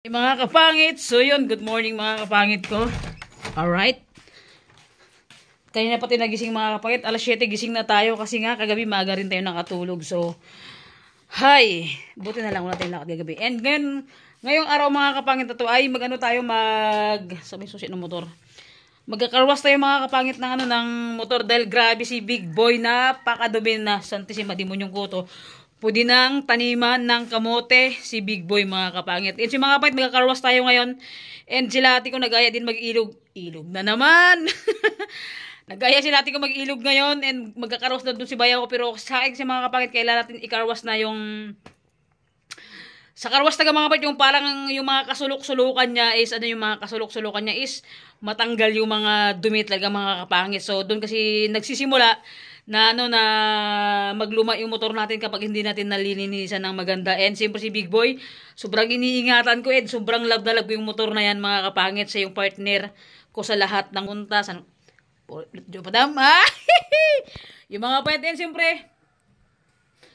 Mga kapangit, so yun, good morning mga kapangit ko. Alright. Kanina pati nagising mga kapangit, alas 7 gising na tayo kasi nga kagabi maaga rin tayo nakatulog. So, hi! Buti na lang wala tayong lakad kagabi. And ngayong araw mga kapangit na to ay sabi susi ng motor. Magkakarwas tayo mga kapangit ng motor dahil grabe si Big Boy na pakadumi na Santissima Demonyong Kuto. Pwede nang taniman ng kamote si Big Boy mga kapangit. And si mga kapangit magkakarwas tayo ngayon. And sila ate ko nagaya din mag-ilog. Ilog na naman! Nagaya sila ate ko mag-ilog ngayon and magkakarwas na doon si bayaw ko. Pero sa akin si mga kapangit kailangan natin ikarwas na yung... Sa karwas taga mga kapangit yung parang yung mga kasulok-sulukan niya is yung mga kasulok-sulukan niya is matanggal yung mga dumi talaga mga kapangit. So doon kasi nagsisimula na na magluma yung motor natin kapag hindi natin nalilinisan ng maganda. And siyempre si Big Boy, sobrang iniingatan ko and sobrang love na love yung motor na yan mga kapangit sa yung partner ko sa lahat ng untas. Yung mga kapangit yan siyempre,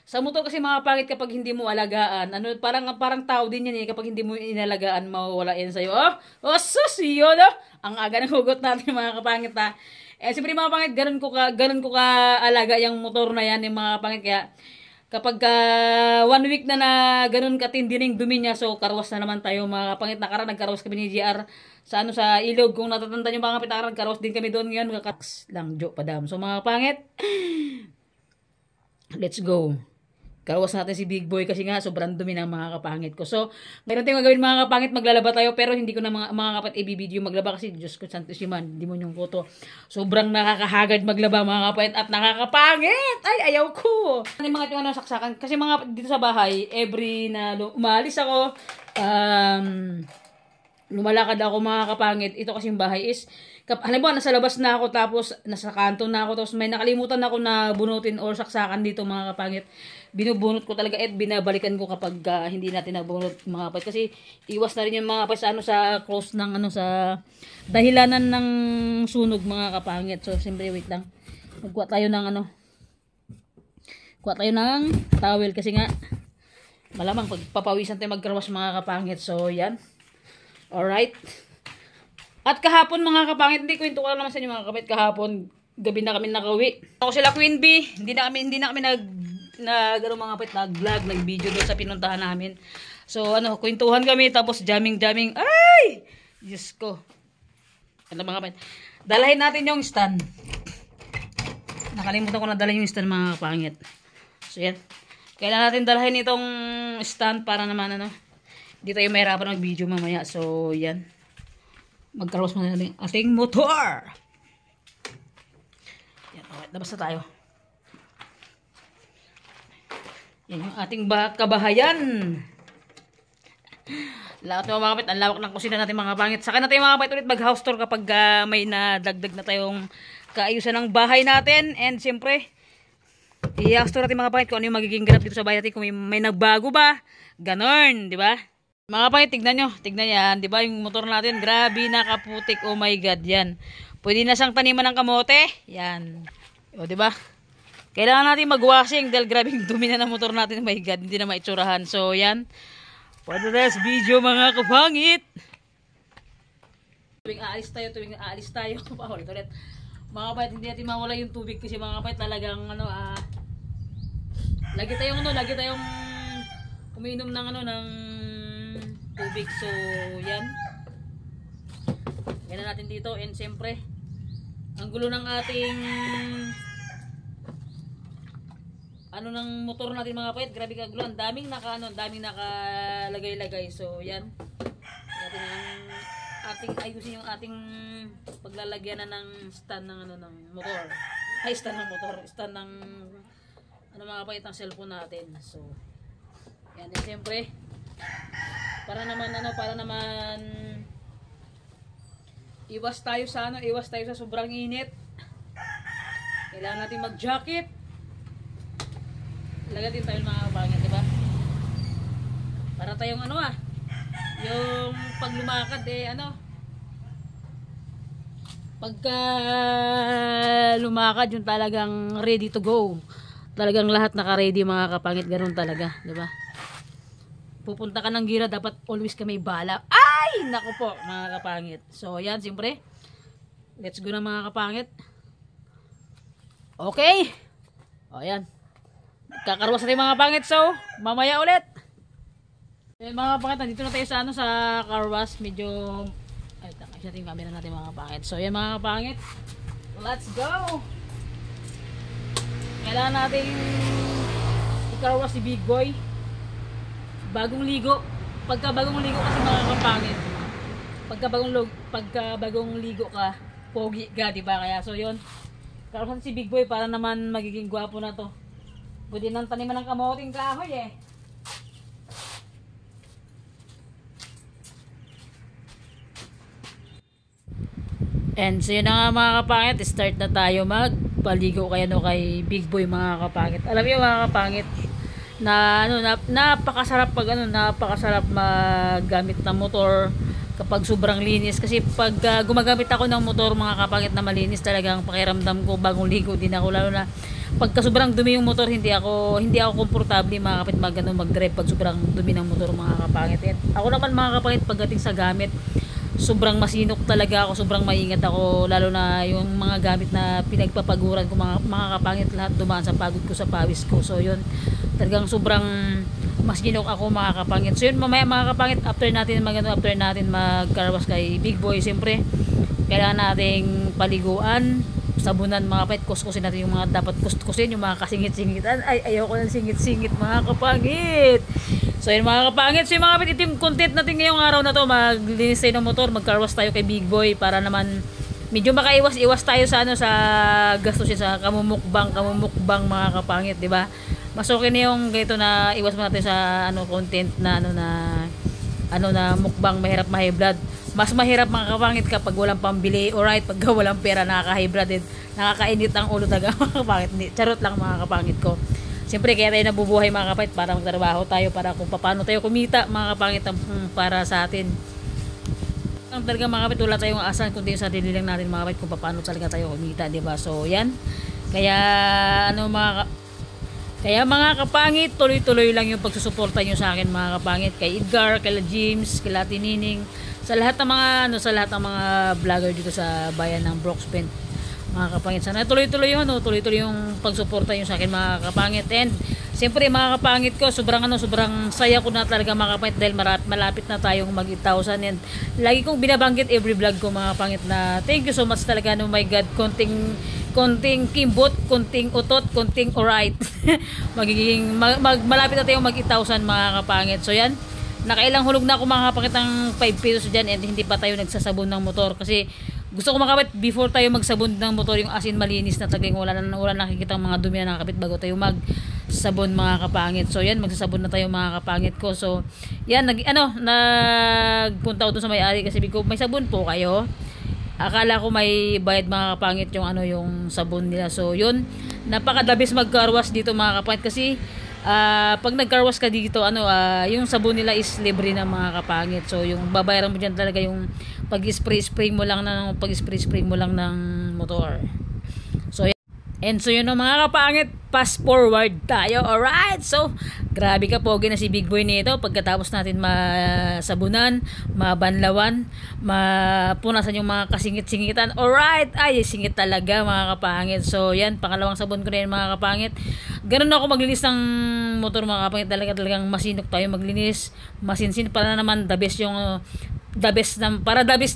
sa motor kasi mga kapangit kapag hindi mo alagaan, parang tao din yan kapag hindi mo inalagaan, mawawala yan sa'yo. Sus, yun ang aga ng hugot natin mga kapangit ha. Siyempre mga pangit, ganun ko ka alaga yung motor na yan, yung mga pangit. Kaya kapag 1 week na ganun katindining dumi niya, so karwas na naman tayo mga pangit. Nagkarwas kami ni GR sa ilog. Kung natatanda nyo mga kapit, nagkarwas din kami doon ngayon. Kakaks lang, joke padam. So mga pangit, let's go. Karwas natin si Big Boy kasi nga sobrang dumi ng mga kapangit ko. So, mayroon tayong magawin mga kapangit, maglalaba tayo pero hindi ko na mga kapat i-video maglaba kasi Diyos ko, Santissima Demonyong Kuto. Sobrang nakakahagad maglaba mga kapangit at nakakapangit. Ay, ayaw ko. Ano yung mga saksakan? Kasi mga dito sa bahay, every na umalis ako, lumalakad ako mga kapangit. Ito kasi yung bahay is, alam mo, nasa labas na ako tapos nasa kanto na ako tapos may nakalimutan ako na bunutin or saksakan dito mga kapangit. Binubunot ko talaga at binabalikan ko kapag hindi natin nabunot mga kapangit. Kasi iwas na rin yung mga kapangit sa close ng sa dahilanan ng sunog mga kapangit. So siyempre wait lang. Magkuha tayo ng kuha tayo ng towel kasi nga malamang pagpapawisan tayo magkarwas mga kapangit. So yan. Alright. At kahapon mga kapangit, hindi kwento ko lang naman sa inyo mga kapangit, kahapon gabi na kami nakauwi. Ako sila Queen Bee, hindi na kami mga kapangit, nag-vlog, nag-video doon sa pinuntahan namin. So kwentuhan kami tapos jamming. Ay! Diyos ko. Ano mga kapangit? Dalahin natin yung stand. Nakalimutan ko na dalahin yung stand mga kapangit. So yan. Kailangan natin dalahin itong stand para naman hindi tayo mahirapan mag-video mamaya. So yan. Magkarwas mo na natin ating motor. Yan, okay, labas na tayo. Yan yung ating kabahayan. Lahat ng mga kapit, ang lawak ng kusina natin mga pangit. Saka natin mga kapit ulit mag-house tour kapag may nadagdag na tayong kaayusan ng bahay natin. And siyempre, i-house tour natin mga pangit kung ano yung magiging ganap dito sa bahay natin. Kung may nagbago ba, ganon, di ba? Mga kapangit, tignan yan, di ba yung motor natin, grabe nakaputik, oh my god, yan. Pwede na siyang taniman ng kamote, yan. O, di ba? Kailangan natin mag-washing dahil grabe yung dumi na ng motor natin, oh my god, hindi na maitsurahan. So, yan. For the rest video mga kapangit. Tuwing aalis tayo, ulit. Mga kapangit, hindi natin mawala yung tubig kasi mga kapangit talagang, lagi tayong umiinom ng tubig. So yan na natin dito. And siyempre ang gulo ng ating ng motor natin mga kapangit, grabe kagulo, ang daming nakalagay. So yan natin ayusin yung ating paglalagyan na ng stand ng motor, stand ng mga kapangit ng cellphone natin. So yan, and siyempre para naman iwas tayo sa sobrang init. Kailangan natin mag-jacket. Lagyan din tayo mga kapangit, di ba? Para tayong yung pag lumakad pagka lumakad yung talagang ready to go. Talagang lahat naka-ready mga kapangit, ganoon talaga, di ba? pupunta ka ng gira, dapat always ka may bala. Ay! Naku po, mga kapangit. So, yan, siyempre. Let's go na mga kapangit. Okay. O, yan. Kakarwas natin mga kapangit. So, mamaya ulit. Yan mga kapangit, nandito na tayo sa, sa karwas. Medyo, ay, takay natin yung camera natin mga kapangit. So, yan mga kapangit. Let's go! Kailangan natin ikarwas si Big Boy. Bagong ligo. Pagka bagong ligo kasi mga kapangit. Pagka bagong ligo ka, pogi ka, diba? Kaya so yun. Karwasan si Big Boy para naman magiging gwapo na to. Pwede nang taniman ng kamoting kahoy eh. And so yun na nga mga kapangit, start na tayo magpaligo kaya no kay Big Boy mga kapangit. Alam niyo mga kapangit, na napakasarap pag napakasarap maggamit ng motor kapag sobrang linis kasi pag gumagamit ako ng motor mga kapangit na malinis, talagang pakiramdam ko bagong ligo din ako, lalo na pagka sobrang dumi yung motor, hindi ako komportable mga kapangit mag-drive pag sobrang dumi ng motor mga kapangit. At ako naman mga kapangit, pagdating sa gamit, sobrang masinok talaga ako, sobrang maingat ako, lalo na yung mga gamit na pinagpapaguran ko mga kapangit, lahat dumaan sa pagod ko, sa pawis ko. So yun, talagang sobrang masinok ako mga kapangit. So yun, mamaya mga kapangit, after natin magkarwas kay Big Boy, siyempre kailangan nating paliguan, sabunan mga kapangit, kuskusin natin yung mga dapat kuskusin, yung mga kasingit-singitan. Ay, ayoko ng singit-singit mga kapangit. So yun mga kapangit, so yung mga kapangit, ito yung content natin ngayong araw na to, maglinis tayo ng motor, magkarwas tayo kay Big Boy para naman medyo makaiwas-iwas tayo sa sa gastusin sa kamumukbang mga kapangit, di ba? Mas okay na yung ganito na iwas mo natin sa content na na mukbang mahirap ma-high blood. Mas mahirap mga kapangit kapag walang pambili, alright, pag walang pera, nakaka-high blood din, nakakainit ang ulo talaga mga kapangit. Charot lang mga kapangit ko. Siyempre kaya tayo nabubuhay mga kapangit para magtrabaho tayo, para kung paano tayo kumita mga kapangit para sa atin. Ang talaga mga kapangit, wala tayong aasahan kundi yung sarili lang natin mga kapangit kung paano talaga tayo kumita, di ba? So yan. Kaya mga kapangit, tuloy-tuloy lang yung pagsusuporta nyo sa akin mga kapangit, kay Edgar, kay James, kay Tinining, sa lahat ng mga vlogger dito sa bayan ng Brookspen. Mga kapangit, sana tuloy-tuloy yung pagsuporta nyo sa akin mga kapangit. And siyempre mga kapangit ko, sobrang saya ko na talaga mga kapangit dahil malapit na tayong mag 8,000. And lagi kong binabanggit every vlog ko mga kapangit na thank you so much talaga, no my God, konting kimbot, konting utot, konting alright. Malapit na tayong mag 8,000 mga kapangit. So yan, nakailang hulog na ako mga kapangit ng 5 pesos dyan, and hindi pa tayo nagsasabon ng motor kasi gusto ko makapit before tayo magsabon ng motor, yung asin malinis na talagang wala nakikita mga dumi na nakapit bago tayo magsabon mga kapangit. So yan, magsasabon na tayo mga kapangit ko. So yan, nagpunta ako doon sa may-ari kasi ko, may sabon po kayo? Akala ko may bayad mga kapangit yung sabon nila. So yun, napakadabis magkarwas dito mga kapangit kasi pag nagkarwas ka dito, yung sabon nila is libre na mga kapangit. So yung babayaran mo diyan talaga yung pag-spray mo lang ng motor. So and so yun mga kapangit, fast forward tayo. Alright, so grabe ka pogi na si Big Boy nito pagkatapos natin masabunan, mabanlawan, mapunasan yung mga kasingit-singitan. Alright, ay singit talaga mga kapangit. So yan, pangalawang sabon ko na yan mga kapangit. Ganun ako maglinis ng motor mga kapangit, talagang masinok tayo maglinis, masinsin para naman the best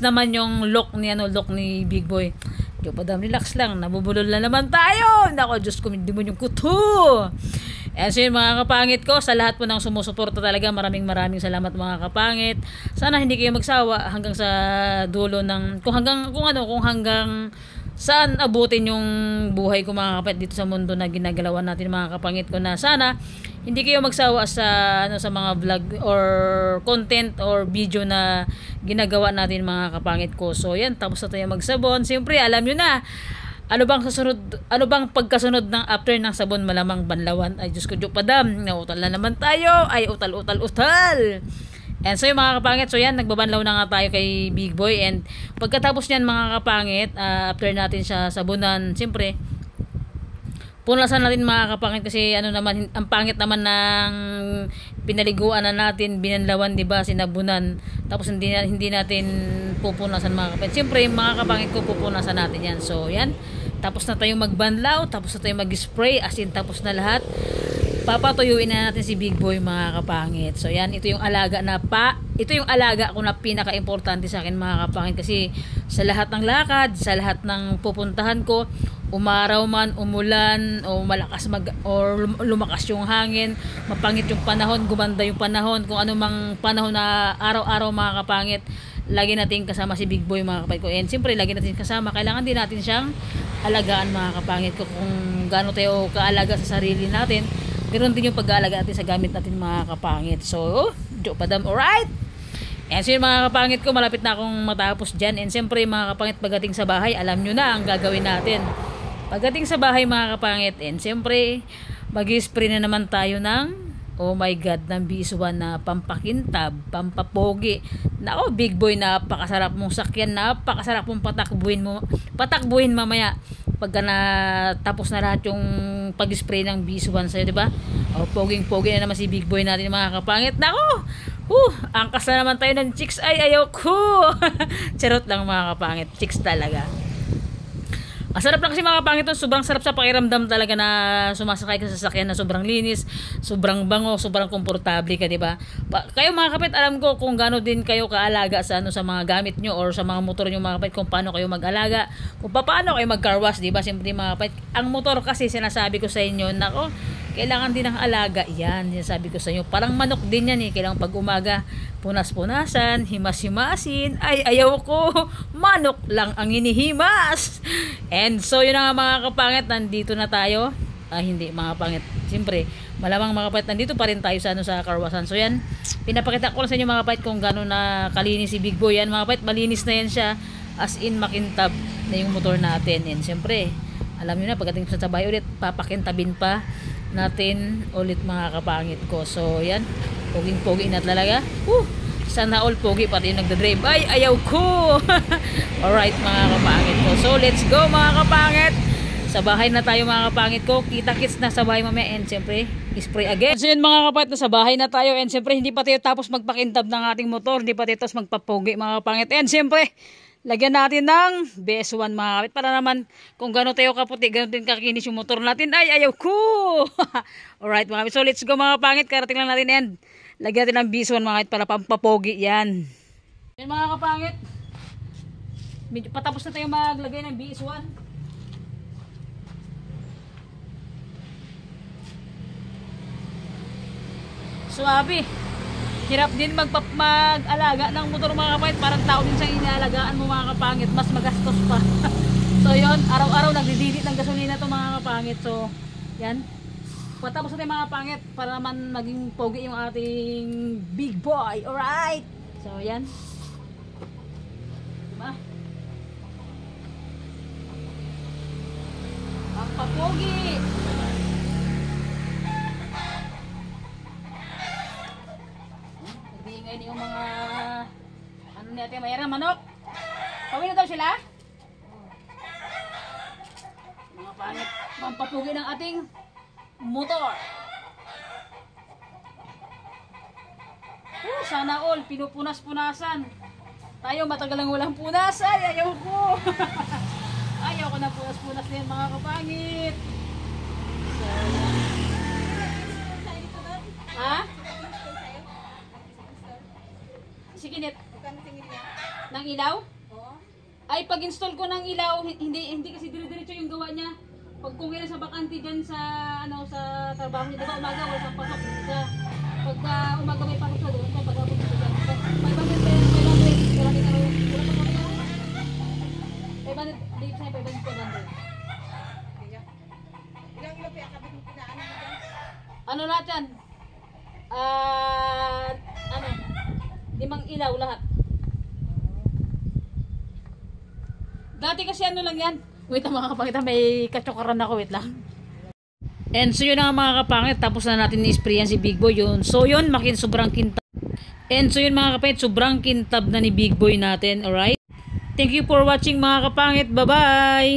naman yung look ni Big Boy. Padam, relax lang, nabubulol na naman tayo. Nako, Diyos ko, hindi mo yung kuto. And so yun mga kapangit ko, sa lahat po ng sumusuporta talaga, maraming salamat mga kapangit. Sana hindi kayo magsawa hanggang sa dulo ng kung hanggang saan abutin yung buhay ko mga kapangit dito sa mundo na ginagalawan natin mga kapangit ko, na sana hindi kayo magsawa sa mga vlog or content or video na ginagawa natin mga kapangit ko. So yan, tapos na tayo magsabon. Siyempre alam nyo na, ano bang pagkasunod ng after ng sabon? Malamang banlawan. Ay Diyos ko, padam, nautal na naman tayo. Ay utal. And so yung mga kapangit, so yan, nagbabanlaw na nga tayo kay Big Boy. And pagkatapos niyan mga kapangit, after natin siya sabunan, siyempre punasan natin mga kapangit kasi ano naman, ang pangit naman ng pinaliguan na natin, binanlawan, di ba, sinabunan. Tapos hindi natin pupunasan mga kapangit. Siyempre mga kapangit ko, pupunasan natin yan. So yan, tapos na tayong magbanlaw, tapos na tayong mag-spray, as in tapos na lahat. Papatuyuin na natin si Big Boy mga kapangit. So yan, ito yung alaga ko na pinaka-importante sa akin mga kapangit, kasi sa lahat ng lakad, sa lahat ng pupuntahan ko, umaraw man, umulan, o malakas or lumakas yung hangin, mapangit yung panahon, gumanda yung panahon, kung anumang panahon na araw-araw mga kapangit, lagi natin kasama si Big Boy mga kapangit ko. And siyempre lagi natin kasama, kailangan din natin siyang alagaan mga kapangit ko. Kung gaano tayo kaalaga sa sarili natin, ganoon din yung pag-aalaga natin sa gamit natin mga kapangit. So, joke pa dam, alright? And so yun mga kapangit ko, malapit na akong matapos dyan. And siyempre mga kapangit, pagdating sa bahay, alam nyo na ang gagawin natin. Pagdating sa bahay mga kapangit, and siyempre, mag-spray na naman tayo ng, oh my god, ng BS1 na pampakintab, pampapogi. Nako, Big Boy, napakasarap mong sakyan, napakasarap mong patakbuhin mamaya. Pagka na tapos na lahat yung pag-spray ng BS1 sa'yo, diba? O, poging-pogi na naman si Big Boy natin mga kapangit. Nako! Angkas na naman tayo ng chicks. Ay, ayaw ko! Charot lang mga kapangit. Chicks talaga. Ang sarap lang kasi mga kapangit, sobrang sarap sa pakiramdam talaga na sumasakay ka sa sasakyan na sobrang linis, sobrang bango, sobrang komportable ka, di ba? Kayo mga kapit, alam ko kung gaano din kayo kaalaga sa mga gamit nyo or sa mga motor nyo mga kapit, kung paano kayo mag-alaga, kung paano kayo mag-car wash, di ba? Siyempre mga kapit, ang motor kasi sinasabi ko sa inyo, nako, kailangan din ng alaga yan. Sinasabi ko sa inyo, parang manok din yan eh. Kailangan pag umaga, punas-punasan, himas-himasin. Ay, ayaw ko. Manok lang ang hinihimas. And so, yun na nga mga kapangit. Nandito na tayo. Hindi mga kapangit. Siyempre, malamang mga kapangit, nandito pa rin tayo sa karwasan. So, yan. Pinapakita ko lang sa inyo mga kapangit kung gano'n na kalinis si Big Boy. Yan mga kapangit, malinis na yan siya. As in, makintab na yung motor natin. And siyempre, alam nyo na, pagdating sa sabay ulit, papakintabin pa natin ulit mga kapangit ko. So yan, poging-pogi na talaga. Sana all pogi, pati yung nagdadrive. Ay, ayaw ko. Alright mga kapangit ko. So let's go mga kapangit. Sa bahay na tayo mga kapangit ko. Kita-kits na sa bahay mamaya. And siyempre, spray again. So yun mga kapangit, na sa bahay na tayo. And siyempre, hindi pa tayo tapos magpakintab ng ating motor. Hindi pa tayo tapos magpapogi mga kapangit. And siyempre, lagyan natin ng BS1 mga kapit, para naman kung gano'n tayo kaputi, gano'n din kakinis yung motor natin. Ay, ayaw ko! Alright mga kapit, so let's go mga kapangit, karating lang natin and lagyan natin ng BS1 mga kapit para pampapogi yan. Yan mga kapangit, medyo patapos na tayo maglagay ng BS1. Suwabe. Hirap din mag-alaga ng motor mga kapangit. Parang tao din siyang inaalagaan mo mga kapangit. Mas magastos pa. So yun, araw-araw nagdididit ng gasolina to mga kapangit. So yan, patapos natin mga kapangit para naman maging pogi yung ating Big Boy. Alright. So yan, diba? Ang papogi. Ngayon yung mga ano natin, mayroon manok. Pawin na daw sila. Mga pangit, pampapugi ng ating motor. Sana all pinupunas-punasan. Tayo matagal lang walang punas. Ay, ayaw ko. Ayaw ko na punas-punas din mga kapangit. So, ha? Sikinit. Ng ilaw? Oo. Ay, pag-install ko ng ilaw, hindi kasi dire-diretso yung gawa niya. Pag kung kailan sa bakante dyan sa, sa trabaho niya, diba umaga, wala pang pasok. Pagka umaga may pasok sa doon, pag abot sa dyan. 500 pesos, 500. Wala din araw. Wala pa kami araw. 500, di sa'yo 500. Ilang ilaw kaya kabit yung pinaan mo dyan? Ano lahat yan? 5 ilaw lahat. Dati kasi ano lang yan. Wait lang mga kapangit, may katsukaran ako, wait lang. And so yun na mga kapangit, tapos na natin i-spray yan si Big Boy yun. So yun, sobrang kintab. And so yun mga kapangit, sobrang kintab na ni Big Boy natin, alright? Thank you for watching mga kapangit, bye bye!